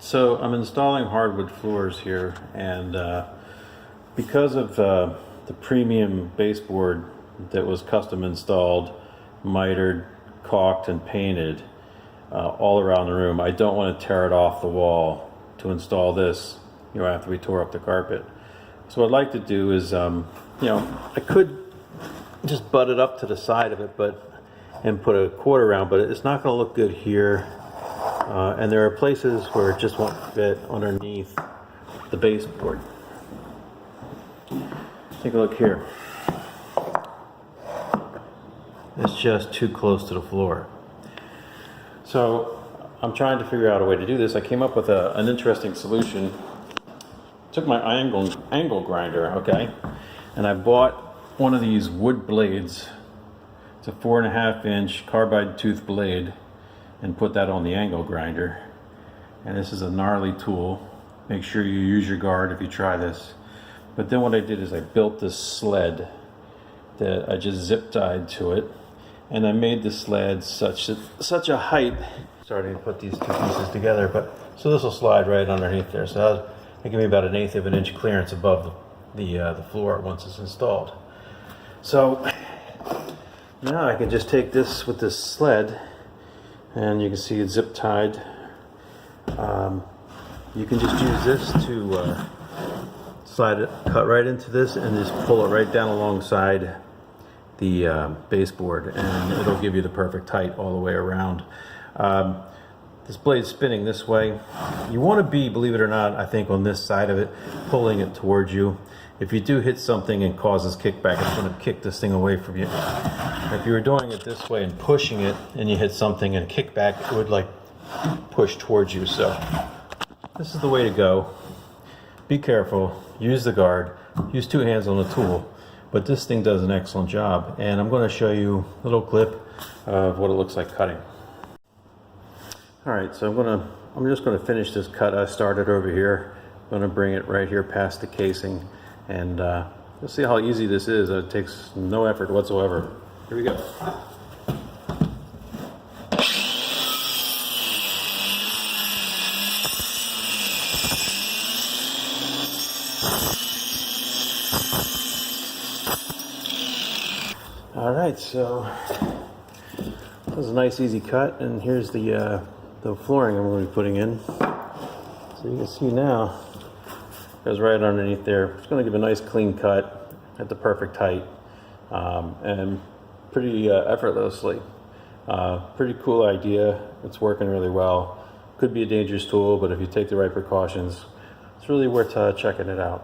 So I'm installing hardwood floors here, and because of the premium baseboard that was custom installed, mitered, caulked, and painted all around the room, I don't want to tear it off the wall to install this, after we tore up the carpet. So what I'd like to do is, I could just butt it up to the side of it, and put a quarter round, but it's not going to look good here. And there are places where it just won't fit underneath the baseboard. Take a look here. It's just too close to the floor. So I'm trying to figure out a way to do this. I came up with an interesting solution. Took my angle grinder, okay, and I bought one of these wood blades. It's a 4.5 inch carbide tooth blade, and put that on the angle grinder. And this is a gnarly tool. Make sure you use your guard if you try this. But then what I did is I built this sled that I just zip tied to it, and I made the sled such a height. Starting to put these two pieces together, so this will slide right underneath there. So that'll give me about 1/8 of an inch clearance above the floor once it's installed. So now I can just take this with this sled, and you can see it's zip tied. You can just use this to slide it, cut right into this, and just pull it right down alongside the baseboard, and it'll give you the perfect height all the way around. This blade's spinning this way. You want to be, believe it or not, I think on this side of it, pulling it towards you. If you do hit something and causes kickback, it's going to kick this thing away from you. If you were doing it this way and pushing it, and you hit something and kick back, it would like push towards you. So this is the way to go. Be careful, use the guard, use two hands on the tool, but this thing does an excellent job. And I'm going to show you a little clip of what it looks like cutting. All right, so I'm just going to finish this cut I started over here. I'm going to bring it right here past the casing, and you'll see how easy this is. It takes no effort whatsoever. Here we go. All right, so that was a nice easy cut, and here's the flooring I'm going to be putting in. So you can see now, it goes right underneath there. It's going to give a nice clean cut at the perfect height, and pretty effortlessly. Pretty cool idea. It's working really well. Could be a dangerous tool, but if you take the right precautions, it's really worth checking it out.